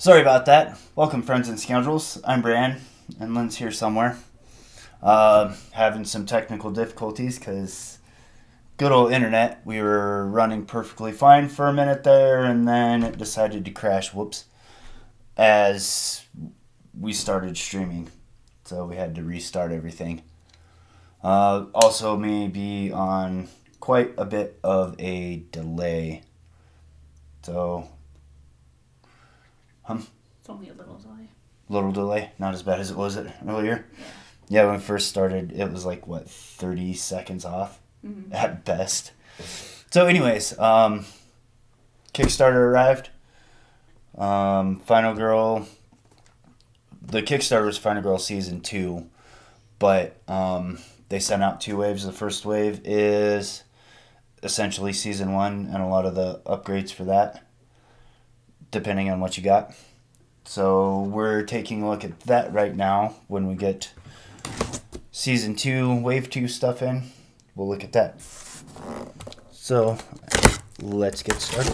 Sorry about that. Welcome, friends and scoundrels. I'm Bran, and Lynn's here somewhere. Having some technical difficulties because good old internet. We were running perfectly fine for a minute there, and then it decided to crash. Whoops. As we started streaming, so we had to restart everything. Also, may be on quite a bit of a delay. So, It's only a little delay. little delay, not as bad as it was earlier. Yeah, when we first started, it was like, 30 seconds off at best. So anyways, Kickstarter arrived. Final Girl, the Kickstarter was Final Girl Season 2, but they sent out 2 waves. The first wave is essentially Season 1 and a lot of the upgrades for that, depending on what you got. So we're taking a look at that right now. When we get Season 2, Wave 2 stuff in, we'll look at that. So let's get started.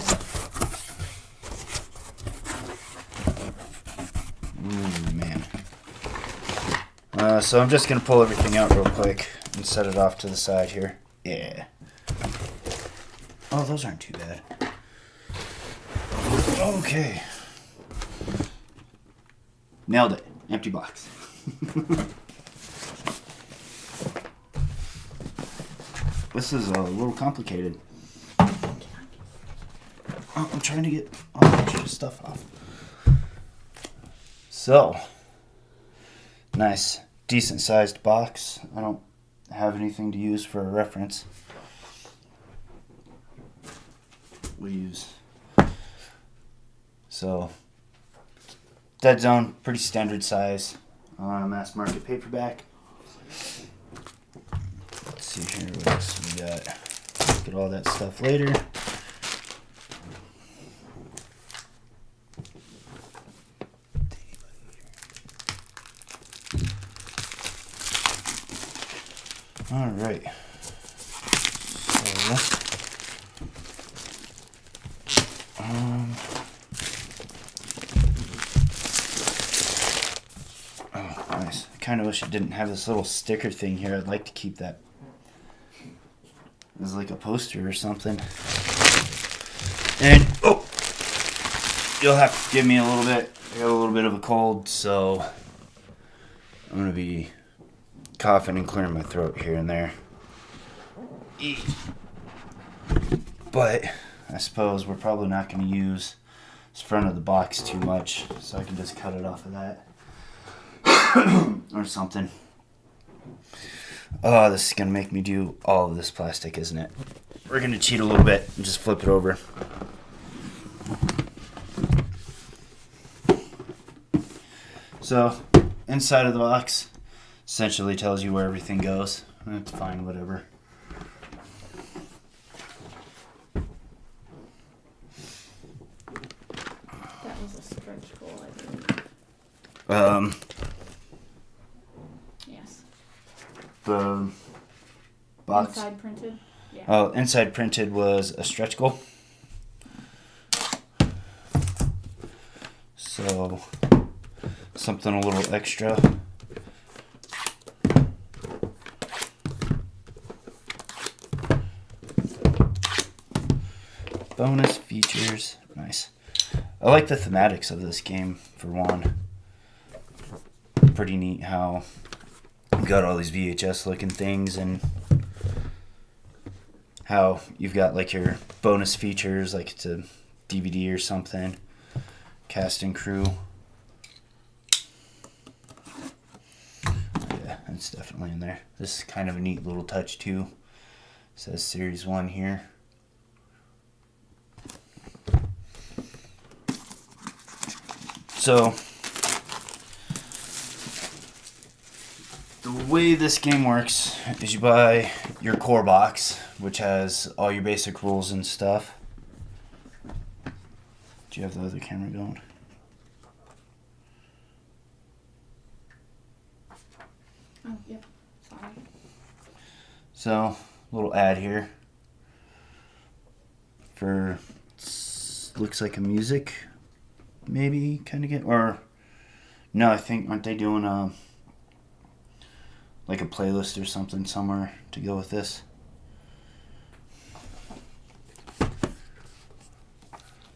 Ooh, man. So I'm just going to pull everything out real quick and set it off to the side here. Yeah. Oh, those aren't too bad. Okay. Nailed it. Empty box. This is a little complicated. Oh, I'm trying to get a bunch of stuff off. So, nice, decent sized box. I don't have anything to use for a reference. We use. So, Dead Zone, pretty standard size, mass market paperback. Let's see here, what else we got. Look at all that stuff later. All right. Oh, nice. I kind of wish it didn't have this little sticker thing here. I'd like to keep that as like a poster or something. And, you'll have to give me a little bit. I got a little bit of a cold, so I'm going to be coughing and clearing my throat here and there. But I suppose we're probably not going to use this front of the box too much, so I can just cut it off of that. Or something. Oh, this is going to make me do all of this plastic, isn't it? We're going to cheat a little bit and just flip it over. So, inside of the box essentially tells you where everything goes. That's fine, whatever. That was a stretch goal, I believe. Yes. The box. Inside printed? Yeah. Oh, inside printed was a stretch goal. So, something a little extra. Bonus features. Nice. I like the thematics of this game, for one. Pretty neat how you've got all these VHS looking things and how you've got like your bonus features, like it's a DVD or something. Cast and crew. Yeah, that's definitely in there. This is kind of a neat little touch too. It says Series 1 here. So, the way this game works is you buy your core box, which has all your basic rules and stuff. Do you have the other camera going? Oh, yep. Sorry. So, little ad here for looks like a music maybe kind of get, or no, I think aren't they doing like a playlist or something somewhere to go with this?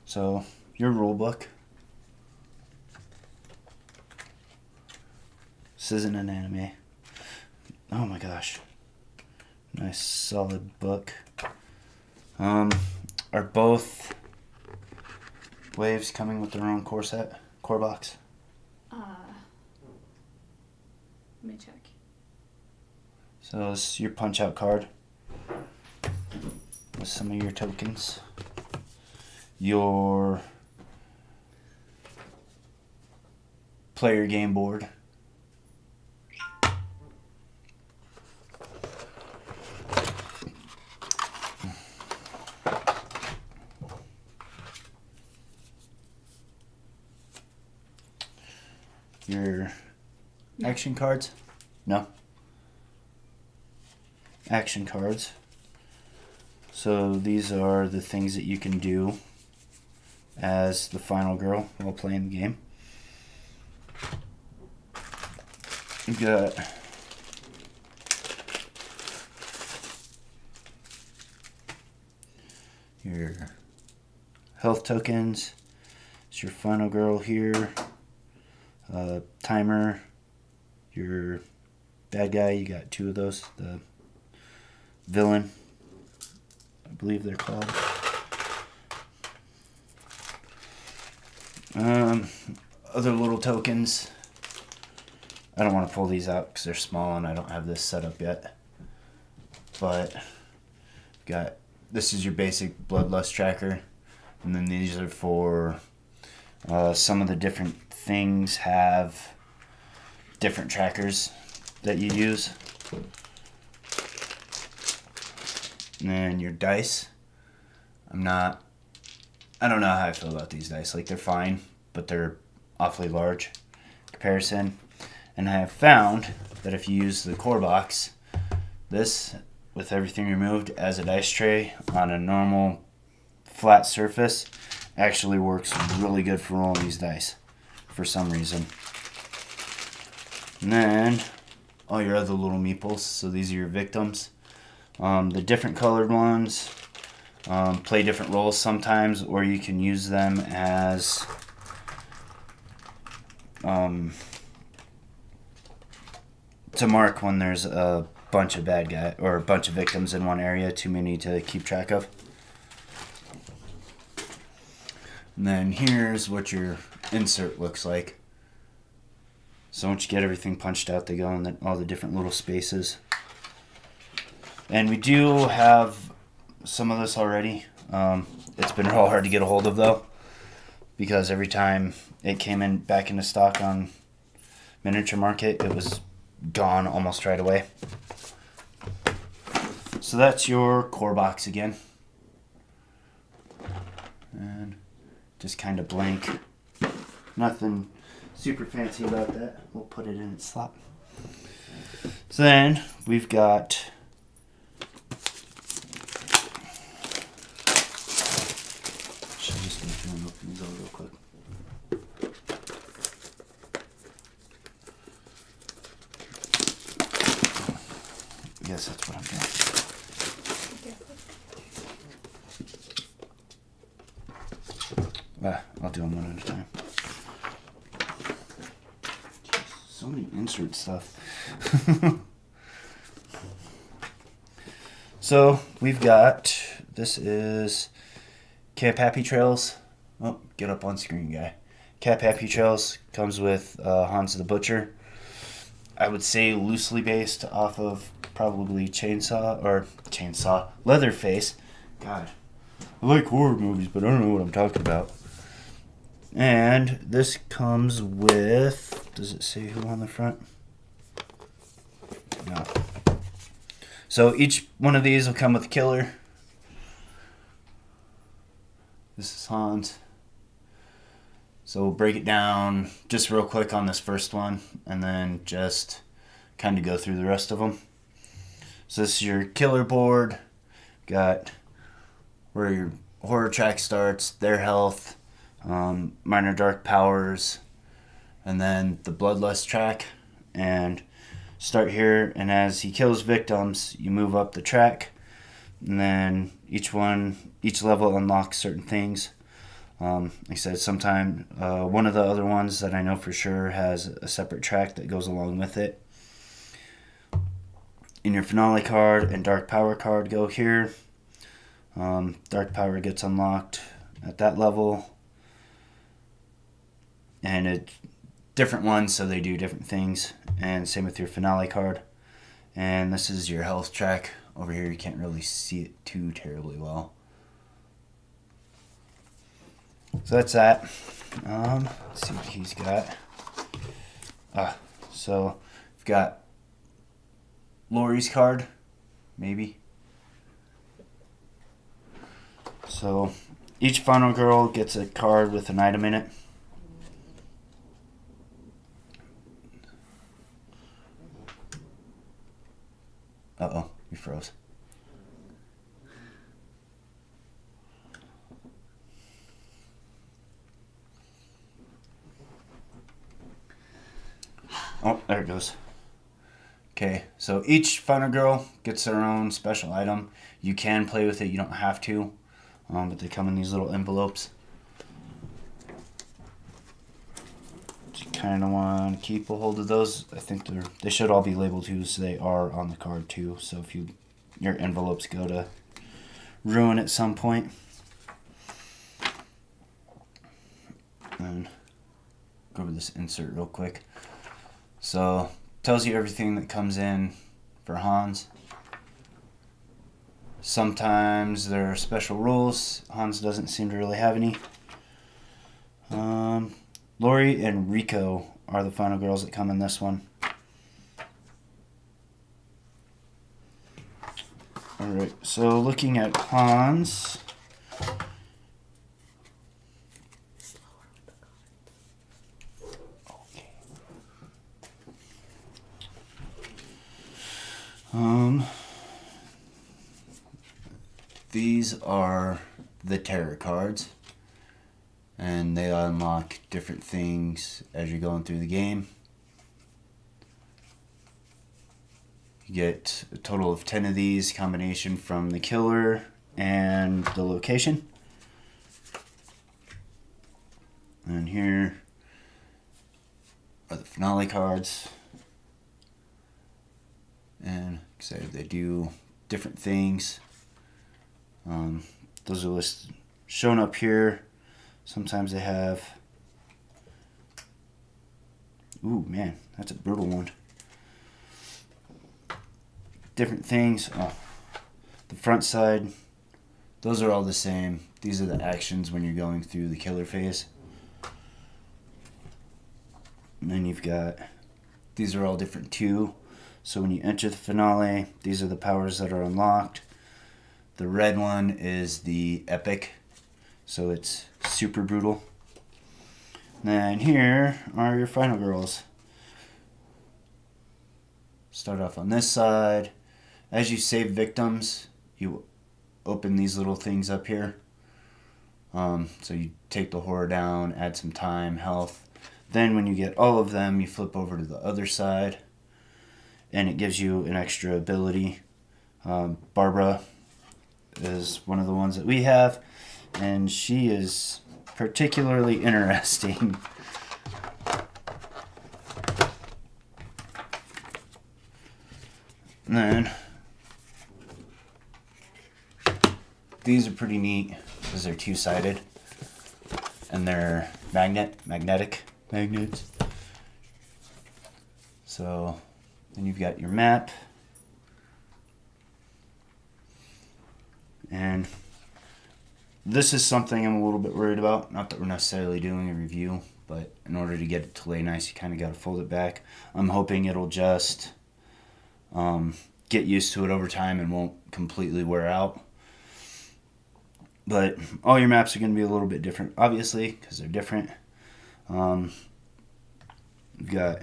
So your rule book. This isn't an anime. Oh my gosh. Nice solid book. Are both waves coming with their own core box? Let me check. So this is your punch out card with some of your tokens. Your player game board. Your action cards? No. Action cards. So these are the things that you can do as the final girl while playing the game. You got your health tokens. It's your final girl here. Timer. Your bad guy, you got 2 of those. The villain, I believe they're called. Other little tokens. I don't want to pull these out because they're small and I don't have this set up yet. But this is your basic bloodlust tracker, and then these are for some of the different things have different trackers that you use. And then your dice. I don't know how I feel about these dice. Like, they're fine, but they're awfully large in comparison. And I have found that if you use the core box, this, with everything removed, as a dice tray on a normal flat surface, actually works really good for rolling these dice for some reason. And then all your other little meeples. So these are your victims. The different colored ones play different roles sometimes, or you can use them as to mark when there's a bunch of bad guys or a bunch of victims in one area, too many to keep track of. And then here's what your insert looks like. So once you get everything punched out, they go in all the different little spaces. And we do have some of this already. It's been real hard to get a hold of, though, because every time it came back into stock on Miniature Market, it was gone almost right away. So that's your core box again. And just kind of blank. Nothing super fancy about that. We'll put it in its slot. So then we've got just go through and open these all real quick. I guess that's what I'm doing. I'll do them one at a time. Jeez, so many insert stuff. So we've got, this is Camp Happy Trails. Oh, get up on screen, guy. Camp Happy Trails comes with Hans the Butcher. I would say loosely based off of probably Leatherface. God, I like horror movies, but I don't know what I'm talking about. And this comes with, does it say who on the front? No. So each one of these will come with a killer. This is Hans. So we'll break it down just real quick on this first one, and then just kind of go through the rest of them. So this is your killer board. Got where your horror track starts, their health, minor dark powers, and then the bloodlust track. And start here, and as he kills victims, you move up the track, and then each level unlocks certain things. Like I said, sometime one of the other ones that I know for sure has a separate track that goes along with it. In your finale card and dark power card go here. Dark power gets unlocked at that level, and it's different ones, so they do different things. And same with your finale card. And this is your health track. Over here you can't really see it too terribly well. So that's that. Let's see what he's got. So we've got Lori's card, maybe. So each final girl gets a card with an item in it. Uh-oh, we froze. Oh, there it goes. Okay, so each final girl gets their own special item. You can play with it, you don't have to. But they come in these little envelopes. You kind of want to keep a hold of those. I think they should all be labeled too, so they are on the card too. So if your envelopes go to ruin at some point. And go over this insert real quick. So tells you everything that comes in for Hans. Sometimes there are special rules. Hans doesn't seem to really have any. Lori and Rico are the final girls that come in this one. Alright, so looking at Hans. These are the terror cards, and they unlock different things as you're going through the game. You get a total of 10 of these, combination from the killer and the location. And here are the finale cards. And so they do different things. Those are shown up here. Sometimes they have... Ooh, man, that's a brutal one. Different things. Oh, the front side, those are all the same. These are the actions when you're going through the killer phase. And then you've got... These are all different too. So when you enter the finale, these are the powers that are unlocked. The red one is the epic, so it's super brutal. And here are your final girls. Start off on this side. As you save victims, you open these little things up here. So you take the horror down, add some time, health. Then when you get all of them, you flip over to the other side, and it gives you an extra ability. Barbara is one of the ones that we have, and she is particularly interesting. And then these are pretty neat because they're two-sided and they're magnetic magnets. So then you've got your map. And this is something I'm a little bit worried about. Not that we're necessarily doing a review, but in order to get it to lay nice, you kind of got to fold it back. I'm hoping it'll just get used to it over time and won't completely wear out. But all your maps are going to be a little bit different, obviously, because they're different. You've got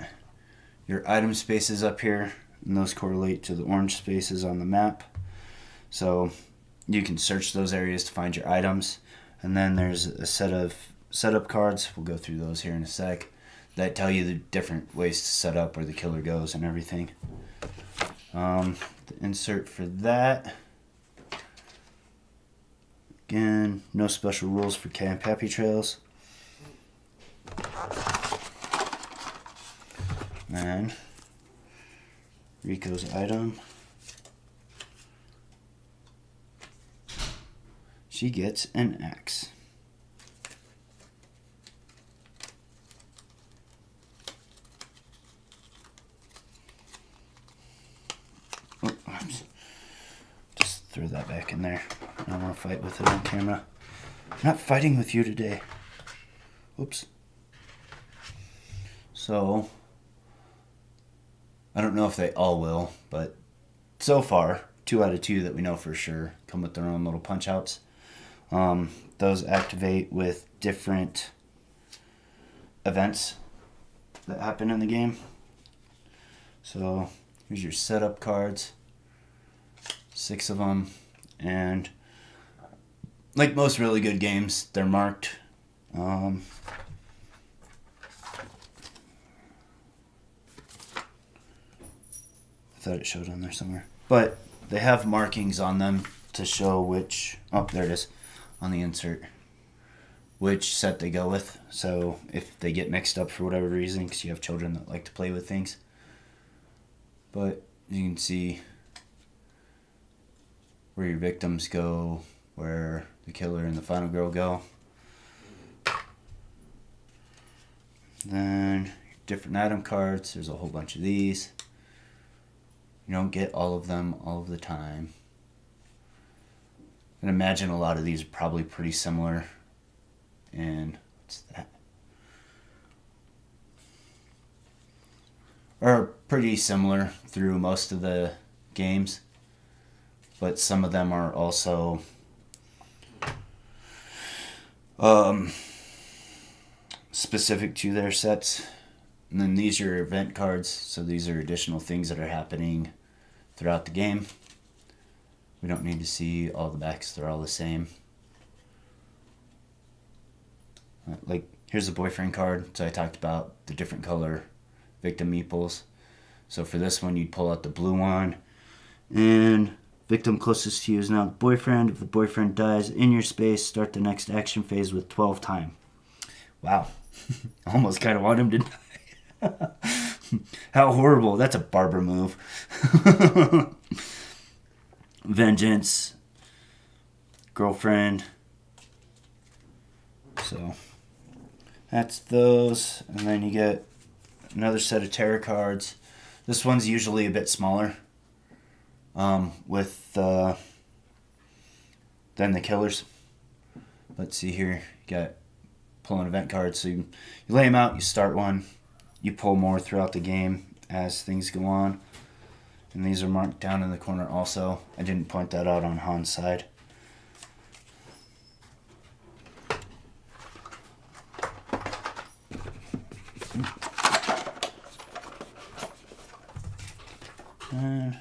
your item spaces up here, and those correlate to the orange spaces on the map. So you can search those areas to find your items. And then there's a set of setup cards. We'll go through those here in a sec. That tell you the different ways to set up where the killer goes and everything. The insert for that. Again, no special rules for Camp Happy Trails. And Rico's item. She gets an axe. Oh, just throw that back in there. I don't want to fight with it on camera. I'm not fighting with you today. Oops. So, I don't know if they all will, but so far, 2 out of 2 that we know for sure come with their own little punch outs. Those activate with different events that happen in the game. So, here's your setup cards. 6 of them. And like most really good games, they're marked. I thought it showed on there somewhere. But they have markings on them to show which... Oh, there it is. On the insert. Which set they go with. So if they get mixed up for whatever reason, because you have children that like to play with things. But you can see where your victims go, where the killer and the final girl go. Then different item cards. There's a whole bunch of these. You don't get all of them all of the time. And imagine a lot of these are probably pretty similar. And what's that? Are pretty similar through most of the games. But some of them are also specific to their sets. And then these are event cards. So these are additional things that are happening throughout the game. We don't need to see all the backs. They're all the same. Like, here's the boyfriend card. So I talked about the different color victim meeples. So for this one, you'd pull out the blue one. And victim closest to you is now the boyfriend. If the boyfriend dies in your space, start the next action phase with 12 time. Wow. I almost kind of want him to die. How horrible. That's a Barbara move. Vengeance. Girlfriend. So, that's those. And then you get another set of tarot cards. This one's usually a bit smaller. Than the killers. Let's see here. You got pull an event card. So you lay them out, you start one. You pull more throughout the game as things go on. And these are marked down in the corner also. I didn't point that out on Han's side. And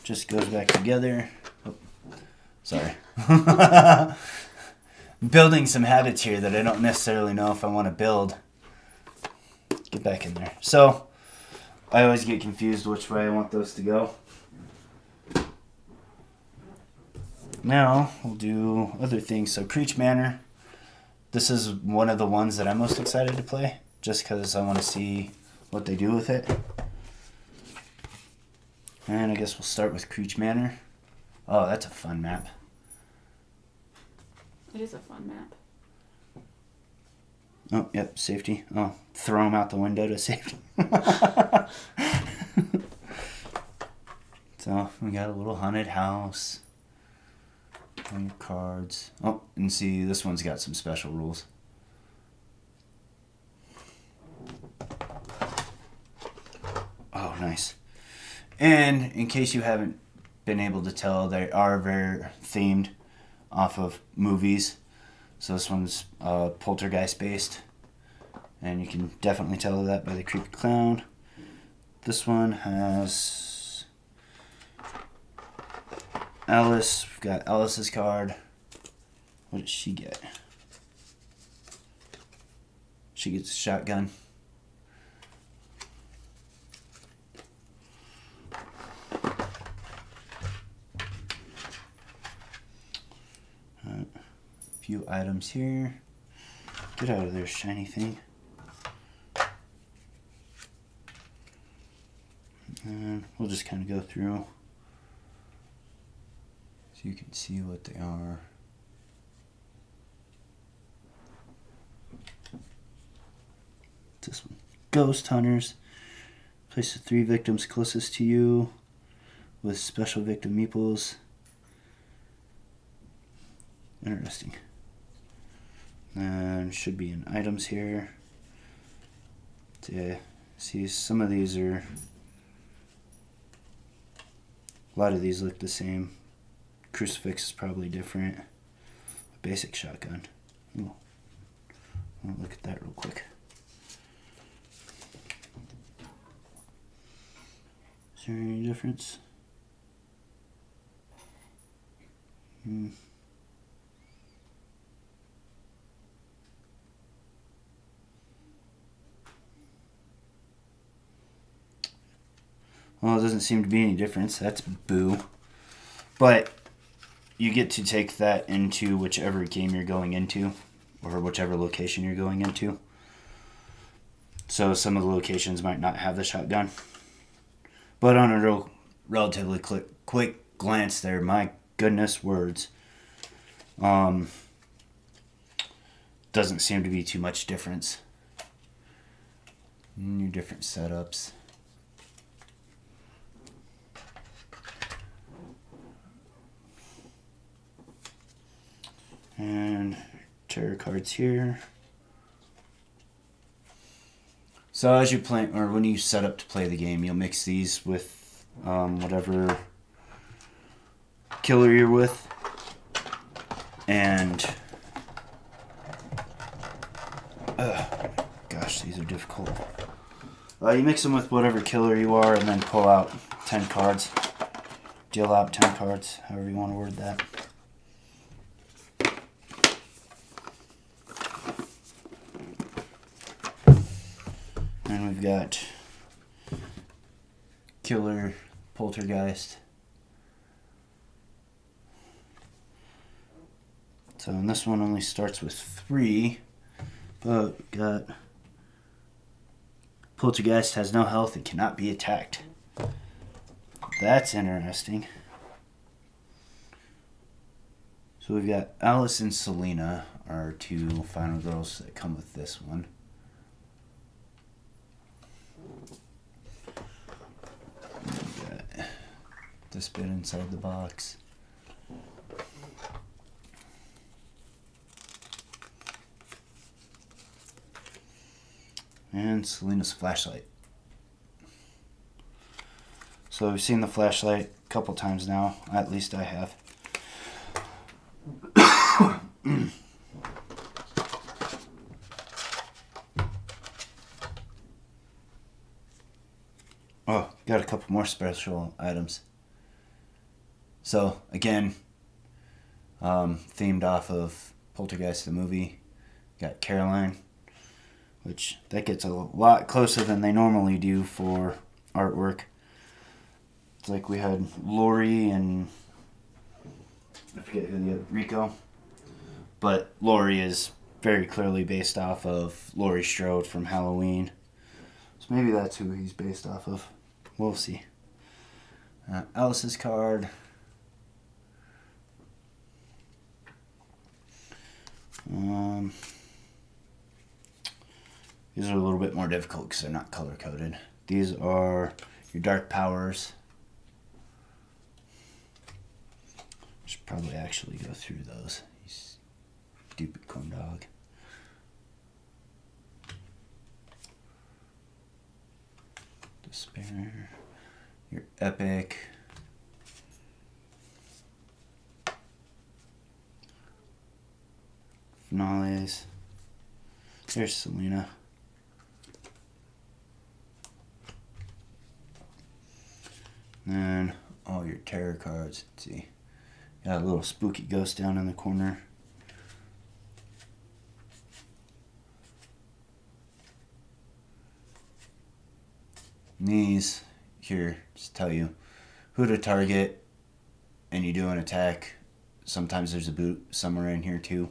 just goes back together. Oh, sorry. I'm building some habits here that I don't necessarily know if I want to build. Get back in there. So, I always get confused which way I want those to go. Now, we'll do other things. So, Creech Manor. This is one of the ones that I'm most excited to play. Just because I want to see what they do with it. And I guess we'll start with Creech Manor. Oh, that's a fun map. It is a fun map. Oh, yep, safety. Oh, throw them out the window to safety. So, we got a little haunted house. On your cards. Oh, and see, this one's got some special rules. Oh, nice. And in case you haven't been able to tell, they are very themed off of movies. So this one's Poltergeist based. And you can definitely tell that by the creepy clown. This one has Alice. We've got Alice's card. What does she get? She gets a shotgun. A few items here. Get out of there, shiny thing. And we'll just kind of go through so you can see what they are. This one. Ghost Hunters. Place the 3 victims closest to you with special victim meeples. Interesting. And should be in items here. Yeah, see, some of these are... A lot of these look the same. Crucifix is probably different. Basic shotgun. Ooh. I'll look at that real quick. Is there any difference? Well, it doesn't seem to be any difference. That's boo. But you get to take that into whichever game you're going into, or whichever location you're going into. So some of the locations might not have the shotgun. But on a relatively quick glance there, my goodness words, doesn't seem to be too much difference. Your different setups. And tarot cards here. So as you play, or when you set up to play the game, you'll mix these with whatever killer you're with. And gosh, these are difficult. You mix them with whatever killer you are, and then pull out 10 cards. Deal out 10 cards, however you want to word that. And we've got Killer, Poltergeist. So and this one only starts with 3, but we've got Poltergeist has no health and cannot be attacked. That's interesting. So we've got Alice and Selena, our 2 final girls that come with this one. This bit inside the box. And Selena's flashlight. So we've seen the flashlight a couple times now. At least I have. Oh, got a couple more special items. So, again, themed off of Poltergeist the movie. Got Caroline, which that gets a lot closer than they normally do for artwork. It's like we had Laurie and I forget who the other, Rico. But Laurie is very clearly based off of Laurie Strode from Halloween. So maybe that's who he's based off of. We'll see. Alice's card. These are a little bit more difficult because they're not color coded. These are your dark powers. Should probably actually go through those. You stupid corn dog. Despair. Your epic. Finales. There's Selena. And all your tarot cards. Let's see. Got a little spooky ghost down in the corner. these here just tell you who to target, and you do an attack. Sometimes there's a boot somewhere in here too.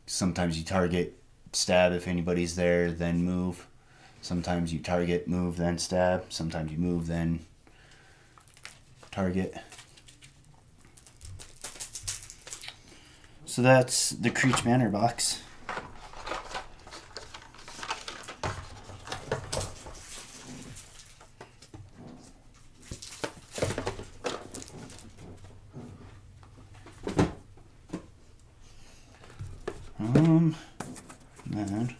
Sometimes you target, stab if anybody's there, then move. Sometimes you target, move, then stab. Sometimes you move, then target. So that's the Creech Manor box. Then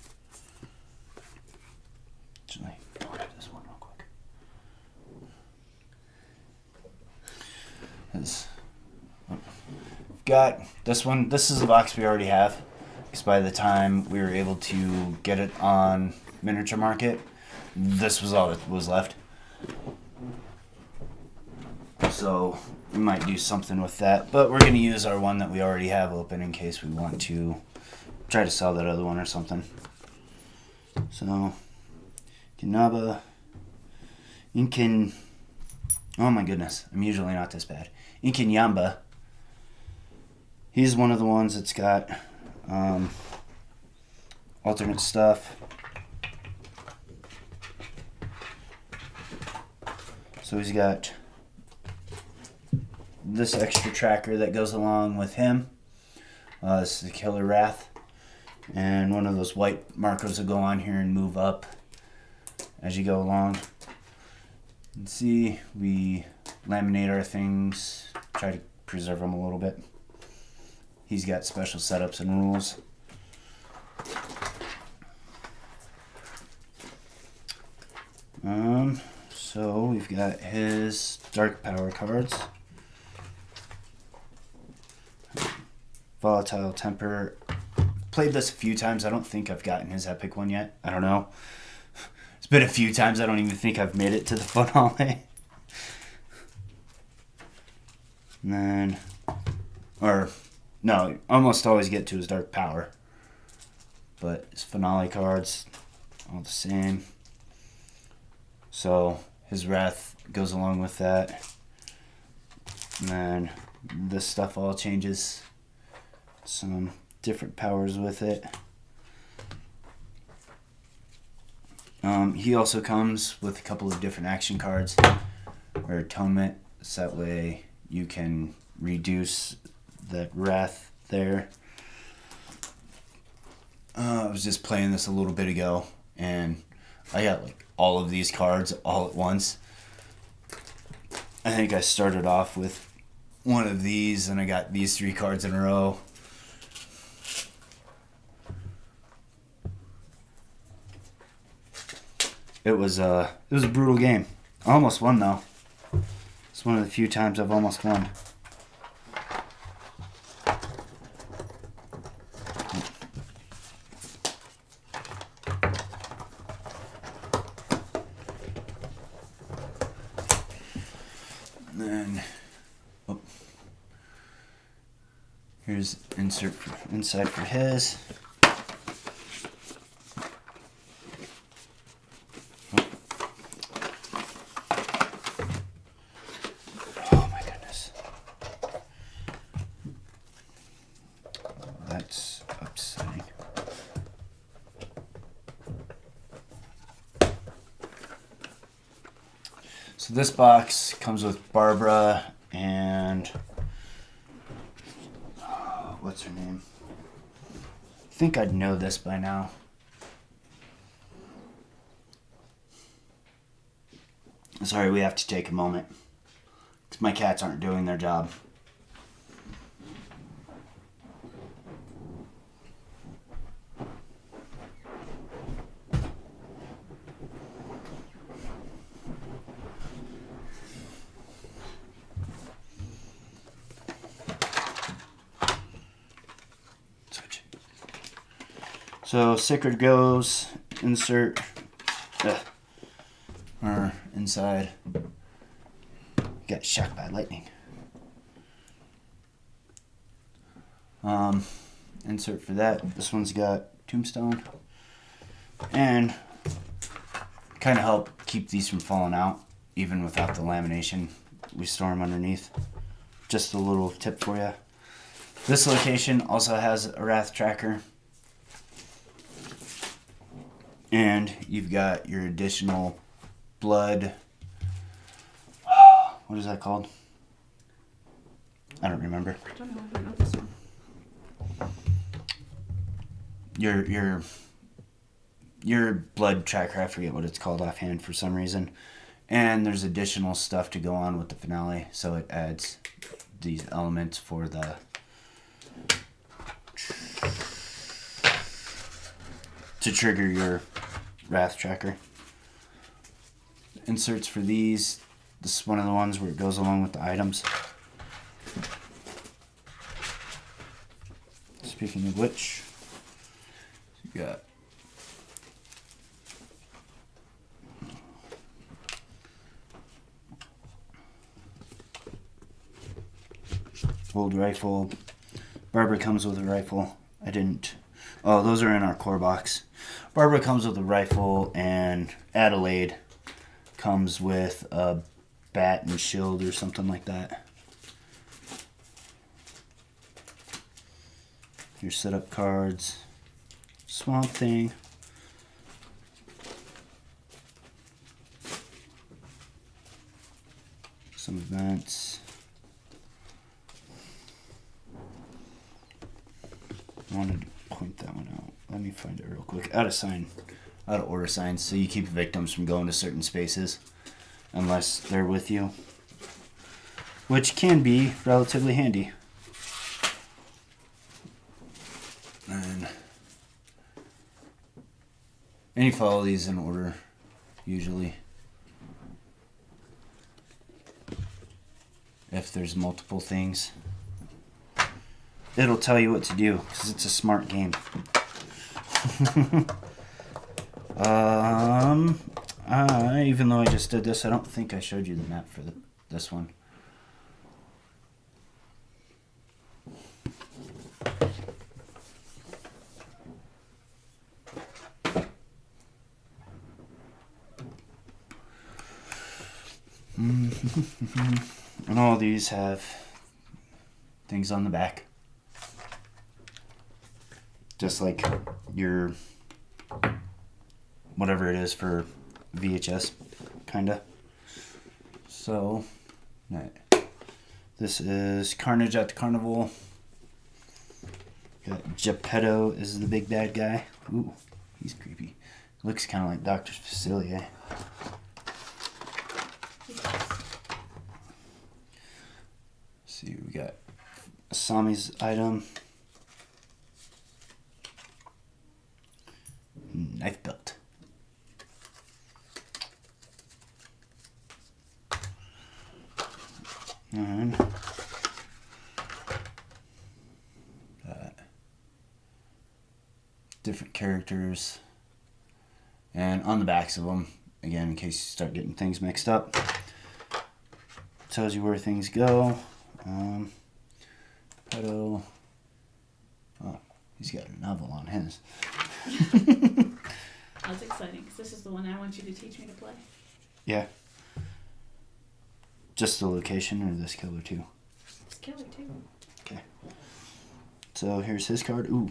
actually, look at this one real quick. Got this one. This is the box we already have, because by the time we were able to get it on Miniature Market, this was all that was left. So we might do something with that, but we're going to use our one that we already have open in case we want to try to sell that other one or something. So, Inkanyamba, oh my goodness, I'm usually not this bad. Inkanyamba, he's one of the ones that's got alternate stuff. So he's got this extra tracker that goes along with him. This is the Killer Wrath. And one of those white markers will go on here and move up as you go along. You can see we laminate our things, try to preserve them a little bit. He's got special setups and rules. So we've got his Dark Power cards. Volatile Temper. Played this a few times. I don't think I've gotten his epic one yet. I don't know. It's been a few times. I don't even think I've made it to the finale. And then, or no, almost always get to his Dark Power. But his finale cards, all the same. So his Wrath goes along with that. And then this stuff all changes. Some different powers with it. He also comes with a couple of different action cards or atonement, so that way you can reduce that wrath there. I was just playing this a little bit ago, and I got like all of these cards all at once. I think I started off with one of these, and I got these 3 cards in a row. It was a brutal game. I almost won though. It's one of the few times I've almost won. And then, here's inside for his. That's upsetting. So this box comes with Barbara and what's her name? I think I'd know this by now. Sorry, we have to take a moment, 'cause my cats aren't doing their job. So Sacred goes, insert, or inside. Got shocked by lightning. Insert for that. This one's got Tombstone. And kind of help keep these from falling out, even without the lamination. We store them underneath. Just a little tip for you. This location also has a wrath tracker. And you've got your additional blood. What is that called? I don't remember. I don't know this one. Your blood tracker, I forget what it's called offhand for some reason. And there's additional stuff to go on with the finale, so it adds these elements for the to trigger your wrath tracker. Inserts for these, this is one of the ones where it goes along with the items. Speaking of which, you got old rifle. Barbara comes with a rifle. I didn't. Oh, those are in our core box. Barbara comes with a rifle, and Adelaide comes with a bat and shield or something like that. Your setup cards. Swamp Thing. Some events. I wanted to point that one out. Let me find it real quick. Out of order signs, so you keep victims from going to certain spaces unless they're with you, which can be relatively handy. And you follow these in order usually. If there's multiple things, it'll tell you what to do because it's a smart game. Even though I just did this, I don't think I showed you the map for this one. And all these have things on the back. Just like your whatever it is for VHS, kinda. So, right. This is Carnage at the Carnival. Got Geppetto is the big bad guy. Ooh, he's creepy. Looks kind of like Dr. Facilier. See, we got Asami's item. Knife belt. And different characters. And on the backs of them, again, in case you start getting things mixed up, tells you where things go. Geppetto. Oh, he's got a novel on his. That's exciting, because this is the one I want you to teach me to play. Yeah. Just the location, or this killer too? It's killer too. Okay. So here's his card. Ooh,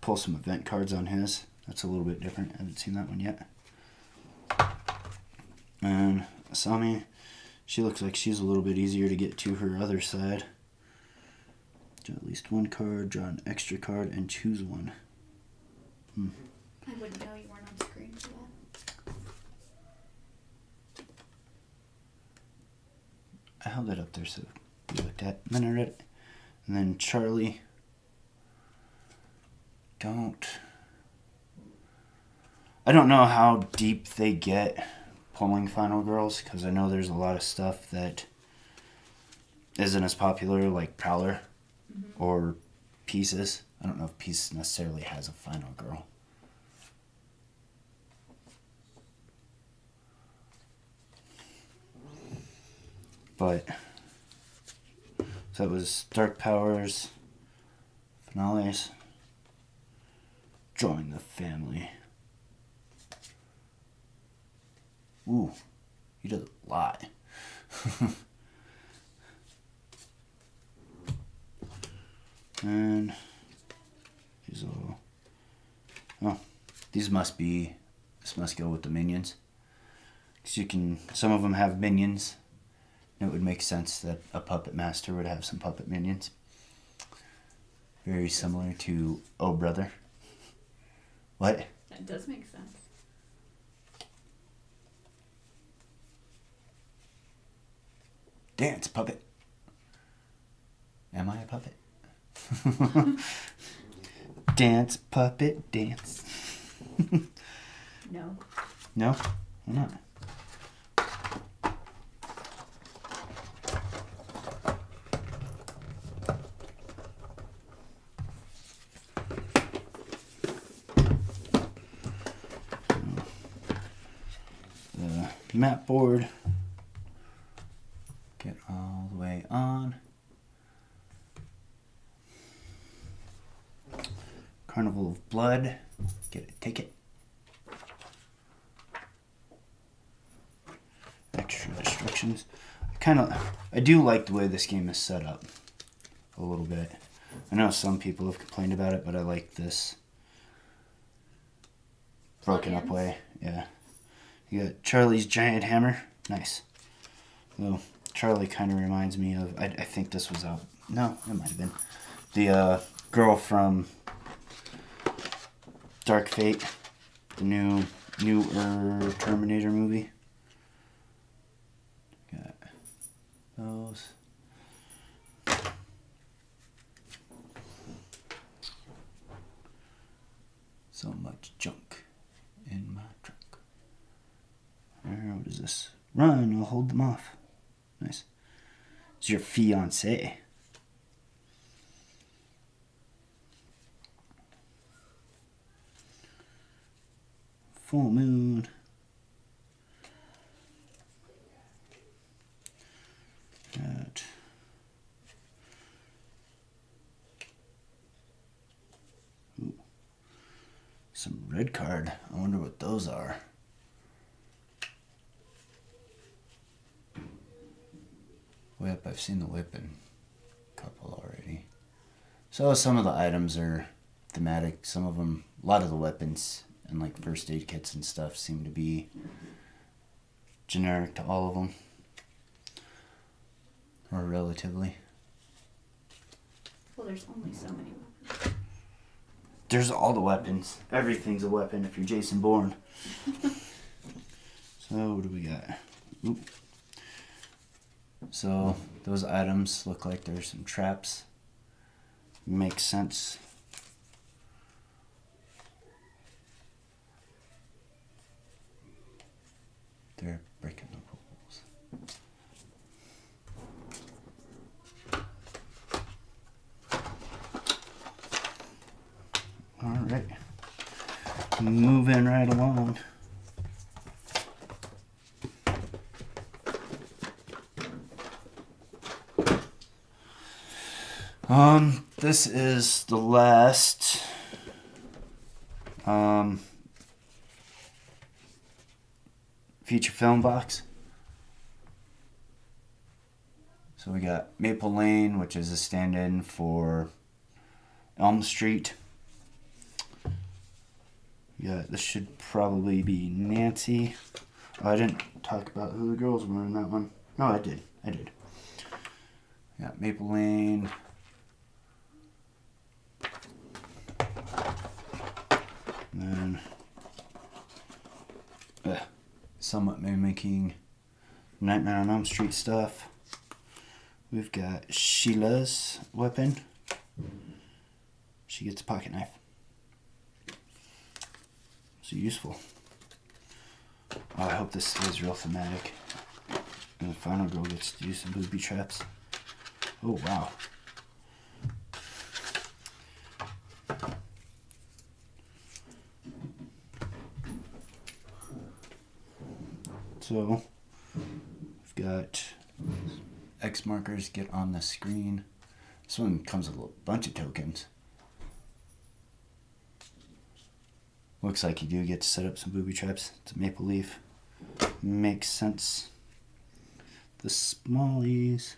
pull some event cards on his. That's a little bit different. I haven't seen that one yet. And Asami, she looks like she's a little bit easier to get to her other side. Draw at least one card, draw an extra card, and choose one. I wouldn't know you weren't on screen for that. I held it up there so you looked at it. And then I read it. And then Charlie. I don't know how deep they get pulling Final Girls, because I know there's a lot of stuff that isn't as popular, like Prowler or Pieces. I don't know if Pieces necessarily has a Final Girl. But so it was Dark Powers, Finales, Drawing the Family. Ooh, he does a lot. And these all. Oh, these must be. This must go with the minions. Because you can. Some of them have minions. And it would make sense that a puppet master would have some puppet minions. Very similar to Oh Brother. What? That does make sense. Dance puppet. Am I a puppet? Dance puppet dance. No. No? Why not? The map board. Get all the way on. Carnival of Blood. Get it, take it. Extra instructions. I do like the way this game is set up a little bit. I know some people have complained about it, but I like this broken up way. Yeah. You got Charlie's giant hammer. Nice. Well, Charlie kind of reminds me of, I think this was out. No, it might have been. The girl from Dark Fate, the newer Terminator movie. Got those. So much junk in my trunk. What is this? Run, I'll hold them off. Nice. It's your fiancé. Full moon. Got some red card. I wonder what those are. Whip. I've seen the whip in a couple already. So some of the items are thematic. Some of them, a lot of the weapons and like first aid kits and stuff seem to be generic to all of them. Or relatively. Well, there's only so many weapons. There's all the weapons. Everything's a weapon if you're Jason Bourne. So what do we got? Oop. So those items look like there's some traps. Makes sense. They're breaking the rules. Alright. Moving right along. This is the last feature film box. So we got Maple Lane, which is a stand-in for Elm Street. Yeah, this should probably be Nancy. Oh, I didn't talk about who the girls were in that one. No, I did. Yeah, Maple Lane. And then somewhat mimicking Nightmare on Elm Street stuff. We've got Sheila's weapon. She gets a pocket knife. So useful. Oh, I hope this is real thematic. And the final girl gets to use some booby traps. Oh, wow. So, we've got X markers get on the screen. This one comes with a bunch of tokens. Looks like you do get to set up some booby traps. It's a maple leaf. makes sense. The smallies.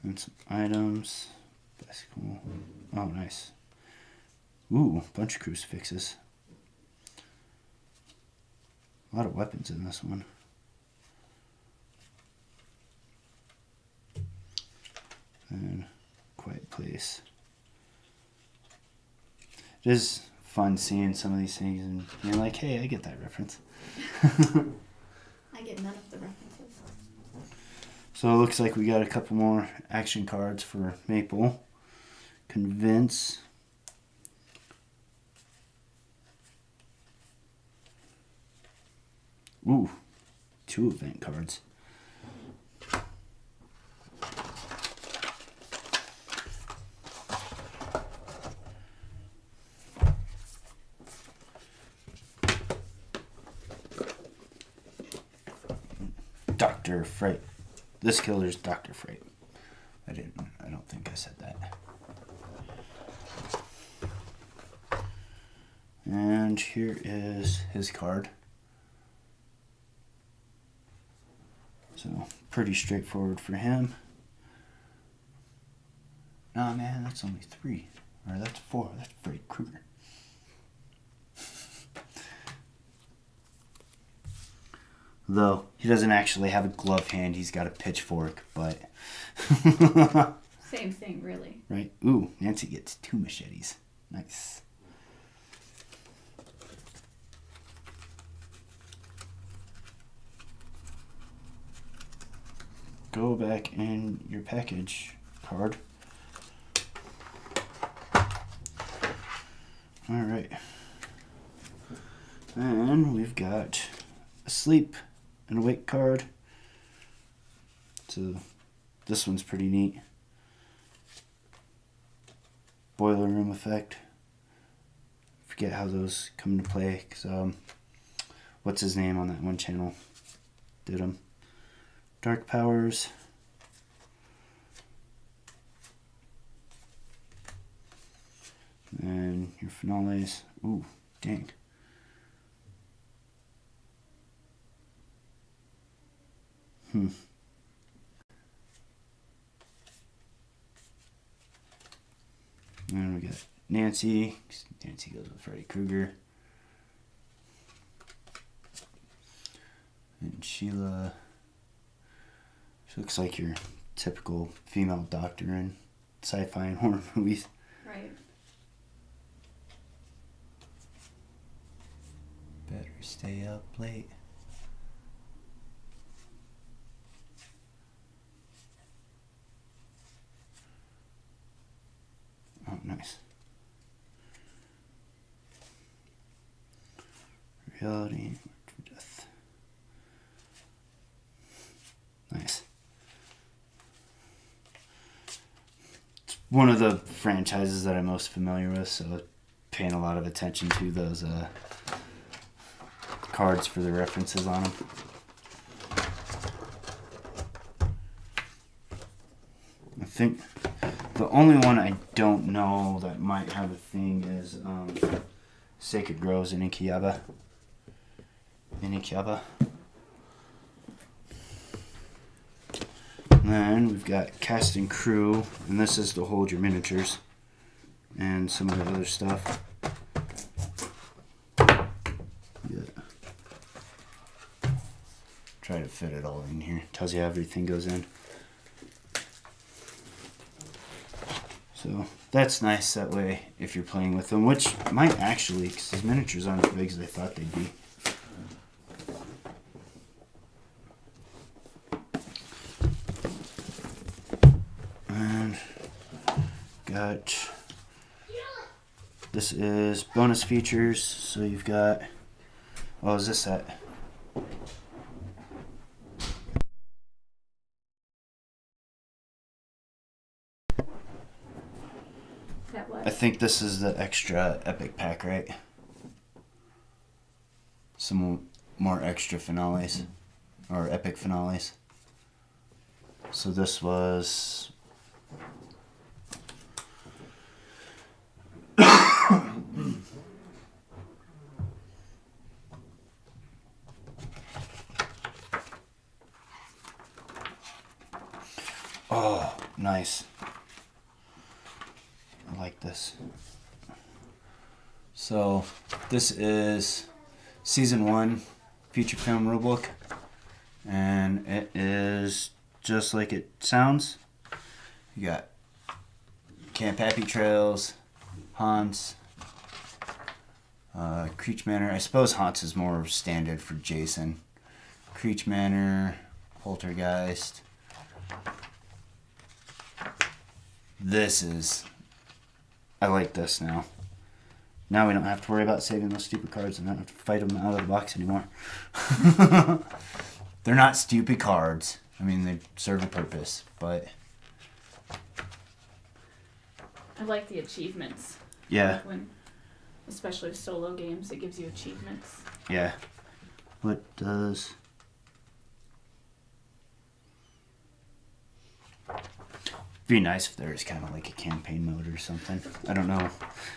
And some items. Bicycle. Oh, nice. Ooh, bunch of crucifixes. A lot of weapons in this one. And quiet place. It is fun seeing some of these things and you're like, hey, I get that reference. I get none of the references. So it looks like we got a couple more action cards for Maple. Convince. Ooh, 2 event cards. Dr. Fright. This killer's Dr. Fright. I don't think I said that. And here is his card. So, pretty straightforward for him. Nah, man, that's only 3. Or that's 4. That's Freddy Krueger. Though, he doesn't actually have a glove hand. He's got a pitchfork, but... Same thing, really. Right? Ooh, Nancy gets 2 machetes. Nice. Go back in your package card. Alright. And we've got a sleep and awake card. So this one's pretty neat. Boiler room effect. Forget how those come into play. Cause, what's his name on that one channel? Did them. Dark powers. And your finales. Ooh, dang. And we got Nancy. Nancy goes with Freddy Krueger. And Sheila. She looks like your typical female doctor in sci-fi and horror movies. Right. Better stay up late. Oh, nice. Reality or death. Nice. It's one of the franchises that I'm most familiar with, so paying a lot of attention to those cards for the references on them. I think the only one I don't know that might have a thing is Sacred Groves in Inkanyamba. And then we've got Cast and Crew, and this is to hold your miniatures and some of the other stuff. Try to fit it all in here. Tells you how everything goes in. So that's nice that way if you're playing with them, which might actually, because his miniatures aren't as big as I thought they'd be. And got, this is bonus features, so you've got, oh, is this that? I think this is the extra epic pack, right? Some more extra finales, or epic finales. So this was oh, nice. I like this. So this is season 1 feature film rulebook, and it is just like it sounds. You got Camp Happy Trails, Hans, Creech Manor. I suppose Hans is more standard for Jason. Creech Manor, Poltergeist. I like this now. Now we don't have to worry about saving those stupid cards and not have to fight them out of the box anymore. They're not stupid cards. I mean, they serve a purpose, but... I like the achievements. Yeah. Like especially solo games, it gives you achievements. Yeah. What does... Be nice if there was kind of like a campaign mode or something. I don't know.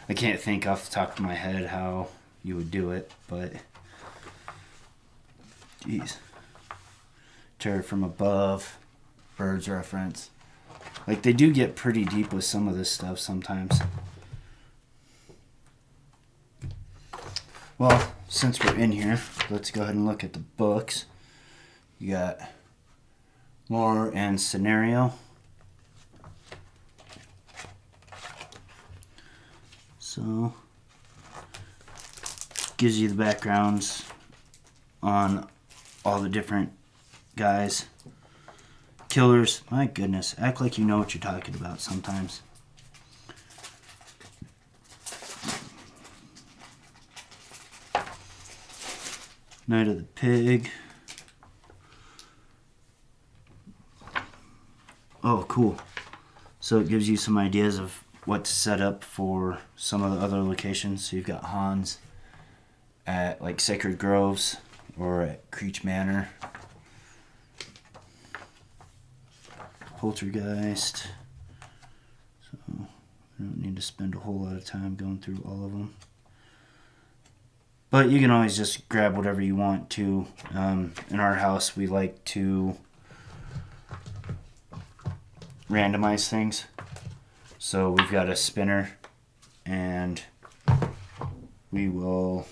I can't think off the top of my head how you would do it, but... Jeez. Terror from Above. Birds reference. Like, they do get pretty deep with some of this stuff sometimes. Well, since we're in here, let's go ahead and look at the books. You got lore and scenario. So, gives you the backgrounds on all the different guys. Killers, my goodness, act like you know what you're talking about sometimes. Night of the Pig. Oh, cool. So it gives you some ideas of what to set up for some of the other locations. So you've got Hans at like Sacred Groves or at Creech Manor. Poltergeist. So I don't need to spend a whole lot of time going through all of them. But you can always just grab whatever you want to. In our house, we like to randomize things. So we've got a spinner, and we will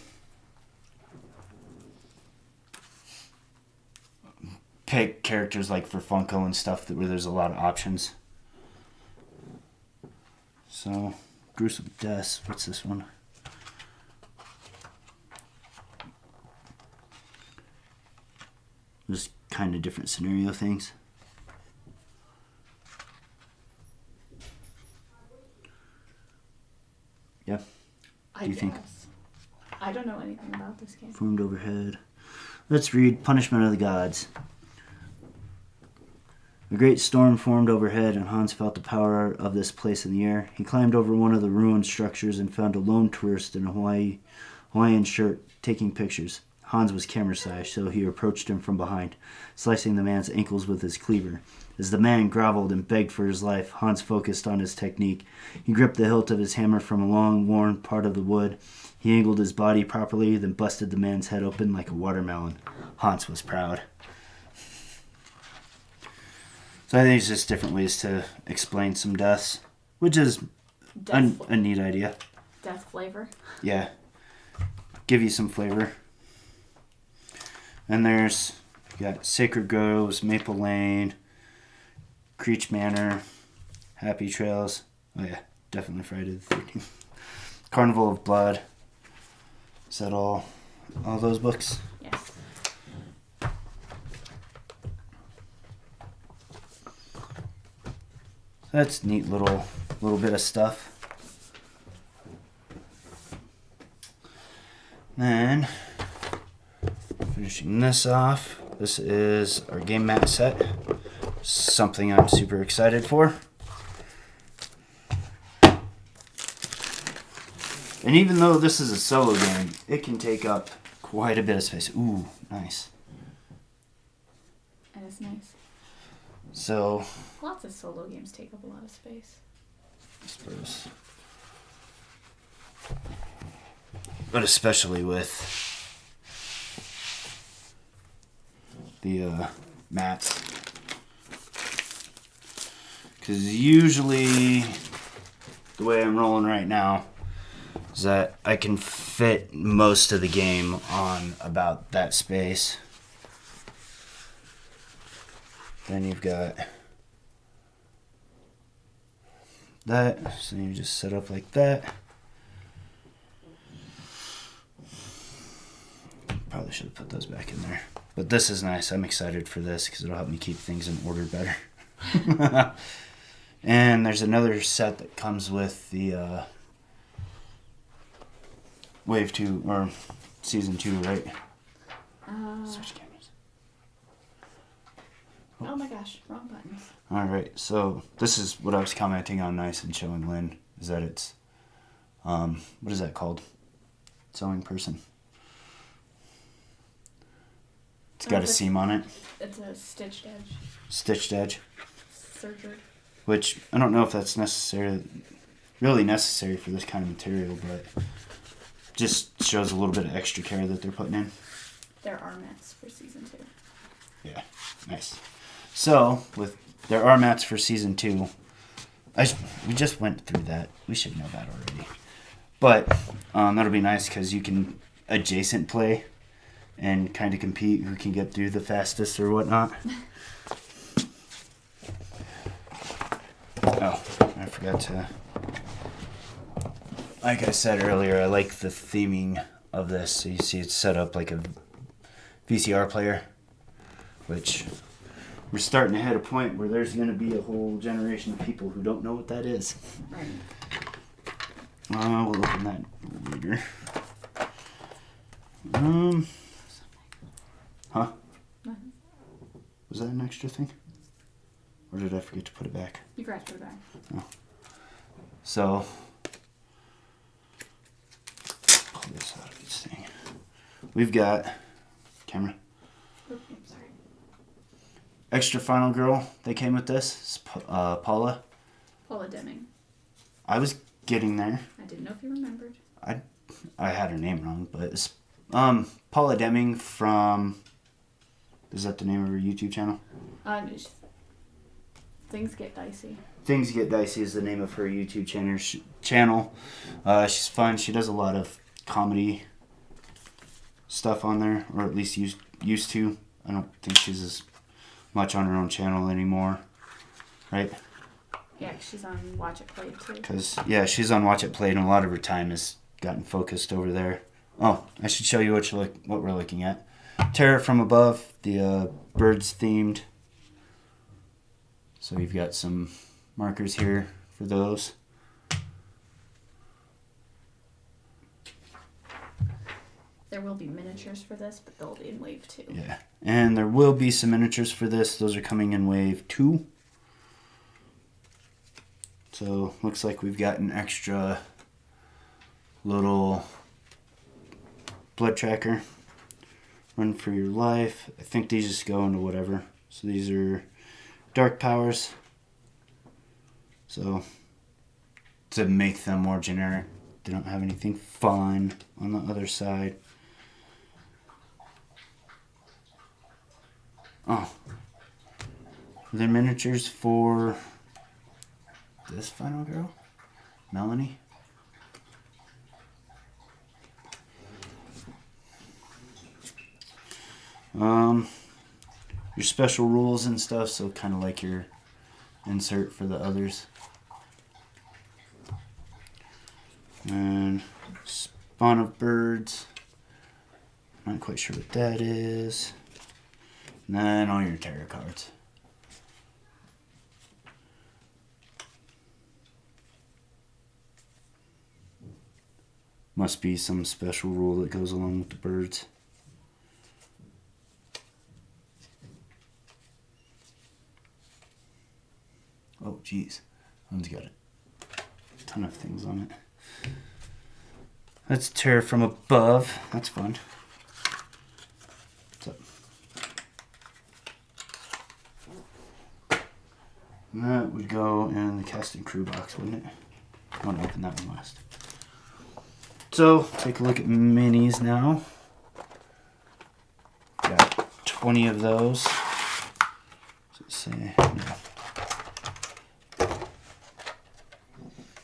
pick characters like for Funko and stuff where there's a lot of options. So, Gruesome Deaths. What's this one? Just kind of different scenario things. Yeah. I you think? I don't know anything about this game. Formed overhead. Let's read Punishment of the Gods. A great storm formed overhead, and Hans felt the power of this place in the air. He climbed over one of the ruined structures and found a lone tourist in a Hawaiian shirt taking pictures. Hans was camera-shy, so he approached him from behind, slicing the man's ankles with his cleaver. As the man groveled and begged for his life, Hans focused on his technique. He gripped the hilt of his hammer from a long, worn part of the wood. He angled his body properly, then busted the man's head open like a watermelon. Hans was proud. So I think it's just different ways to explain some deaths, which is a neat idea. Death flavor. Yeah. Give you some flavor. And there's, you got Sacred Groves, Maple Lane, Creech Manor, Happy Trails. Oh yeah, definitely Friday the 13th. Carnival of Blood. Is that all those books? Yes. That's neat little bit of stuff. Then, finishing this off, this is our game mat set. Something I'm super excited for. And even though this is a solo game, it can take up quite a bit of space. Ooh, nice. And it's nice. So, Lots of solo games take up a lot of space. I suppose. But especially with the mats. Because usually the way I'm rolling right now is that I can fit most of the game on about that space. Then you've got that, so you just set up like that. Probably should have put those back in there. But this is nice. I'm excited for this because it'll help me keep things in order better. And there's another set that comes with the Wave 2 or Season 2, right? Switch cameras. Oh my gosh, wrong buttons. Alright, so this is what I was commenting on nice and showing Lynn, is that it's, what is that called? Sewing person. It's got a seam on it. It's a stitched edge. Stitched edge. Sergered. Which, I don't know if that's really necessary for this kind of material, but just shows a little bit of extra care that they're putting in. There are mats for Season 2. Yeah, nice. So, there are mats for Season 2. We just went through that. We should know that already. But that'll be nice because you can adjacent play and kind of compete who can get through the fastest or whatnot. Oh, I forgot to... Like I said earlier, I like the theming of this. So you see it's set up like a VCR player, which we're starting to hit a point where there's going to be a whole generation of people who don't know what that is. Right. We'll open that later. Huh? Nothing. Was that an extra thing? Or did I forget to put it back? You forgot to put it back. Oh. So, pull this out of this thing. We've got camera. Oops, I'm sorry. Extra Final Girl. They came with this. It's Paula. Paula Deming. I was getting there. I didn't know if you remembered. I had her name wrong, but it's Paula Deming from. Is that the name of her YouTube channel? Things Get Dicey. Things Get Dicey is the name of her YouTube channel. She's fun. She does a lot of comedy stuff on there, or at least used to. I don't think she's as much on her own channel anymore, right? Yeah, she's on Watch It Play too. Because, yeah, she's on Watch It Play, and a lot of her time has gotten focused over there. Oh, I should show you what we're looking at. Terror from Above, the birds themed. So you've got some markers here for those. There will be miniatures for this, but they'll be in Wave 2. Yeah, and there will be some miniatures for this. Those are coming in Wave 2. So looks like we've got an extra little blood tracker. Run for your life. I think these just go into whatever. So these are dark powers. So to make them more generic, they don't have anything fun on the other side. Oh, are there miniatures for this final girl, Melanie? Your special rules and stuff, so kind of like your insert for the others. And spawn of birds. Not quite sure what that is. And then all your tarot cards. Must be some special rule that goes along with the birds. Oh, geez. One's got a ton of things on it. That's Terror from Above. That's fun. What's up? And that would go in the cast and crew box, wouldn't it? I want to open that one last. So, take a look at minis now. Got 20 of those. Let's say, yeah.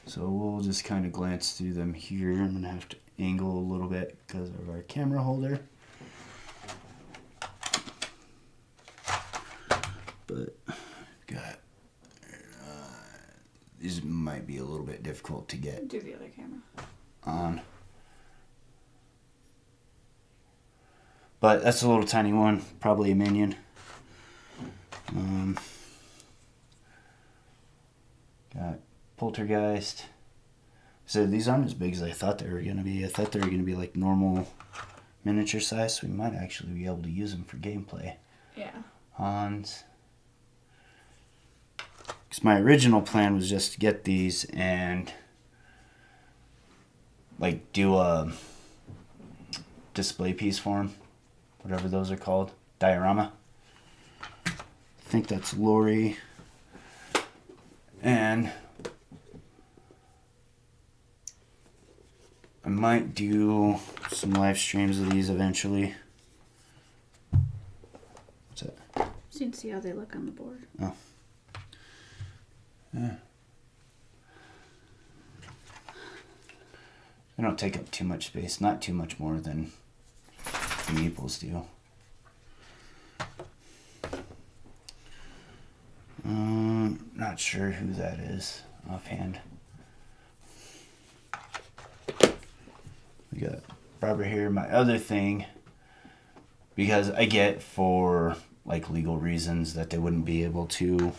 So we'll just kind of glance through them here. I'm going to have to angle a little bit because of our camera holder. But got these might be a little bit difficult to get. Do the other camera On. But that's a little tiny one, probably a minion. Got Poltergeist. So these aren't as big as I thought they were going to be. I thought they were going to be like normal miniature size, so we might actually be able to use them for gameplay. Yeah. Hans. Because my original plan was just to get these and like do a display piece for them. Whatever those are called. Diorama. I think that's Lori. And I might do some live streams of these eventually. What's that? So you can see how they look on the board. Oh. Yeah. They don't take up too much space. Not too much more than the meeples do. Not sure who that is offhand. We got Barbara here. My other thing, because I get for like legal reasons that they wouldn't be able to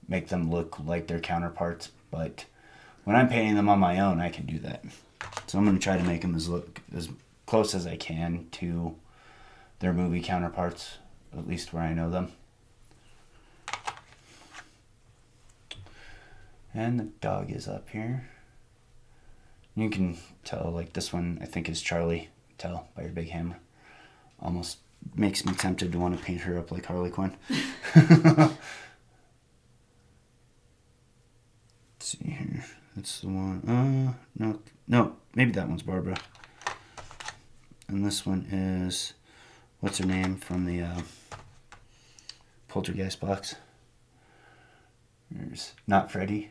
make them look like their counterparts, but when I'm painting them on my own, I can do that. So I'm going to try to make them look as close as I can to their movie counterparts, at least where I know them. And the dog is up here. You can tell, like this one, I think is Charlie. Tell by your big hammer. Almost makes me tempted to want to paint her up like Harley Quinn. Let's see here. That's the one. No, maybe that one's Barbara. And this one is, what's her name from the Poltergeist box? There's not Freddy.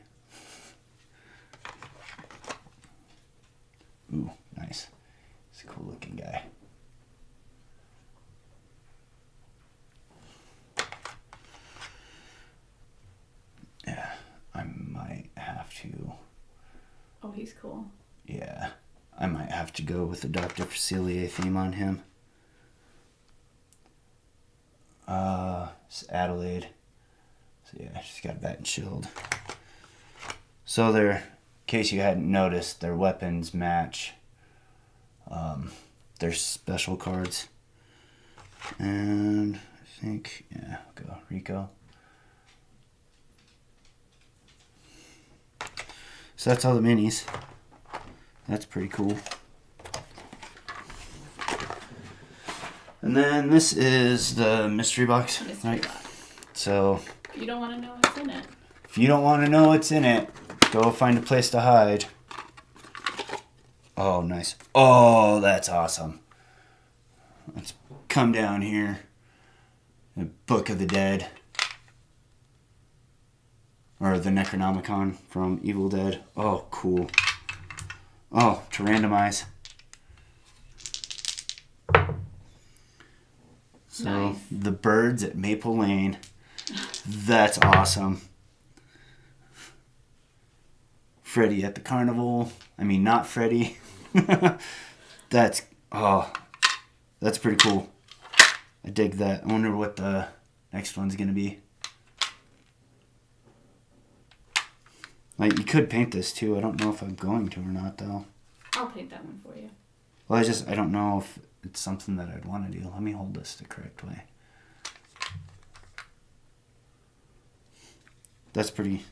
Ooh, nice. He's a cool looking guy. Yeah, I might have to. Oh, he's cool. Yeah, I might have to go with the Dr. Facilier theme on him. It's Adelaide. So yeah, she's got a bat and shield. So in case you hadn't noticed, their weapons match their special cards. And I think, yeah, I'll go Rico. So that's all the minis. That's pretty cool. And then this is the mystery box. Mystery box. So If you don't want to know what's in it. if you don't want to know what's in it, go find a place to hide. Oh, nice. Oh, that's awesome. Let's come down here. The Book of the Dead. Or the Necronomicon from Evil Dead. Oh, cool. Oh, to randomize. So, Nice. the birds at Maple Lane. That's awesome. Freddy at the Carnival. I mean, not Freddy. That's pretty cool. I dig that. I wonder what the next one's going to be. Like, you could paint this too. I don't know if I'm going to or not, though. I'll paint that one for you. Well, I don't know if it's something that I'd want to do. Let me hold this the correct way. That's pretty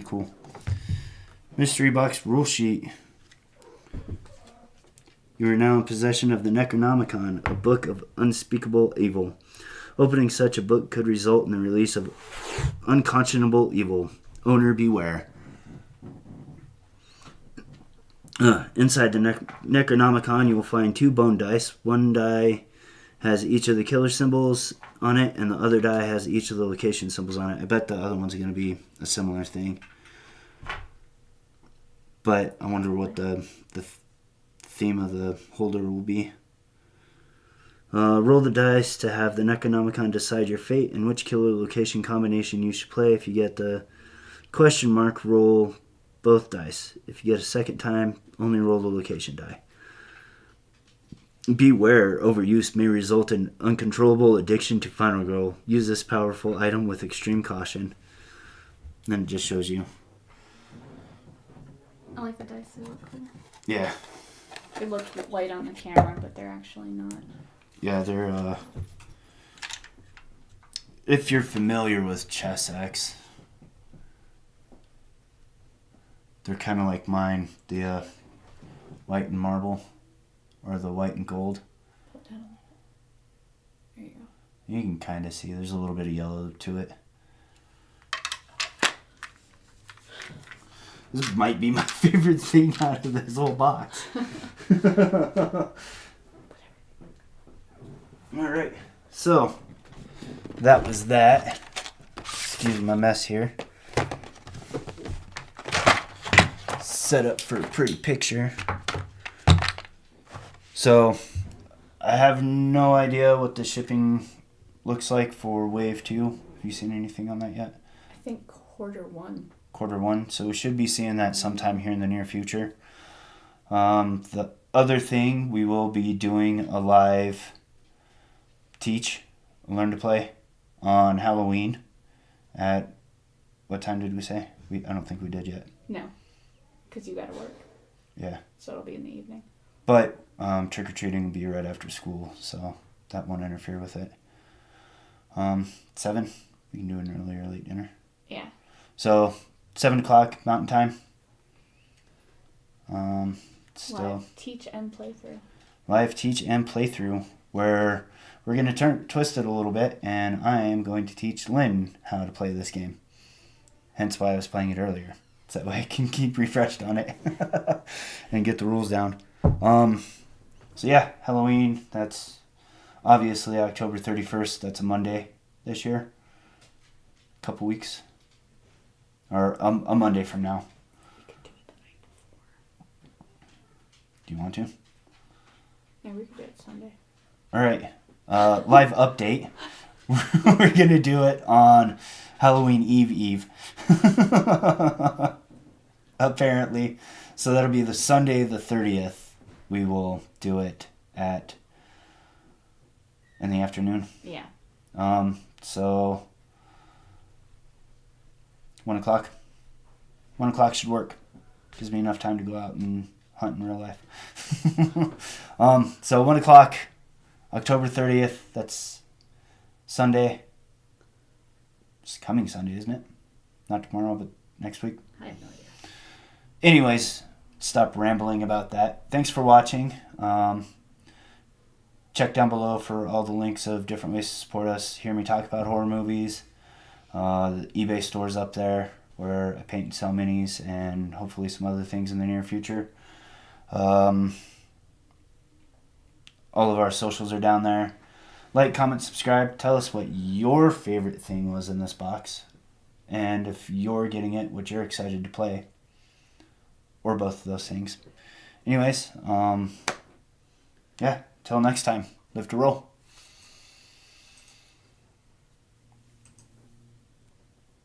cool. Mystery box rule sheet. You are now in possession of the Necronomicon, a book of unspeakable evil. Opening such a book could result in the release of unconscionable evil. Owner beware. Inside the Necronomicon, you will find 2 bone dice. One die has each of the killer symbols on it, and the other die has each of the location symbols on it. I bet the other one's going to be a similar thing. But I wonder what the theme of the holder will be. Roll the dice to have the Necronomicon decide your fate and which killer location combination you should play. If you get the question mark, roll both dice. If you get a second time, only roll the location die. Beware, overuse may result in uncontrollable addiction to Final Girl. Use this powerful item with extreme caution. And then it just shows you. I like the dice, they look cool. Yeah. They look light on the camera, but they're actually not. Yeah, they're, if you're familiar with Chess X, they're kind of like mine, the white and marble, or the white and gold. Put that on. There you go. You can kind of see there's a little bit of yellow to it. This might be my favorite thing out of this whole box. Alright, so that was that. Excuse my mess here. Set up for a pretty picture. So, I have no idea what the shipping looks like for Wave 2. Have you seen anything on that yet? I think Q1. Q1, so we should be seeing that sometime here in the near future. The other thing, we will be doing a live teach, learn to play on Halloween at, what time did we say? I don't think we did yet. No, because you gotta work. Yeah. So it'll be in the evening. But trick-or-treating will be right after school, so that won't interfere with it. 7, we can do an early or late dinner. Yeah. So 7 o'clock Mountain Time. Still Live teach and playthrough. Live teach and playthrough, where we're going to twist it a little bit, and I am going to teach Lynn how to play this game. Hence why I was playing it earlier. So that way I can keep refreshed on it and get the rules down. So yeah, Halloween, that's obviously October 31st. That's a Monday this year. Couple weeks. Or a Monday from now. We could do it the night before. Do you want to? Yeah, we could do it Sunday. All right. Live update. We're going to do it on Halloween Eve. Apparently. So that'll be the Sunday the 30th. We will do it in the afternoon. Yeah. So 1 o'clock. 1 o'clock should work. Gives me enough time to go out and hunt in real life. So 1 o'clock, October 30th. That's Sunday. It's coming Sunday, isn't it? Not tomorrow, but next week. I have no idea. Anyways, stop rambling about that. Thanks for watching. Check down below for all the links of different ways to support us. Hear me talk about horror movies. The eBay store's up there where I paint and sell minis and hopefully some other things in the near future. All of our socials are down there. Like, comment, subscribe. Tell us what your favorite thing was in this box. And if you're getting it, what you're excited to play. Or both of those things. Anyways, yeah, till next time. Live to roll.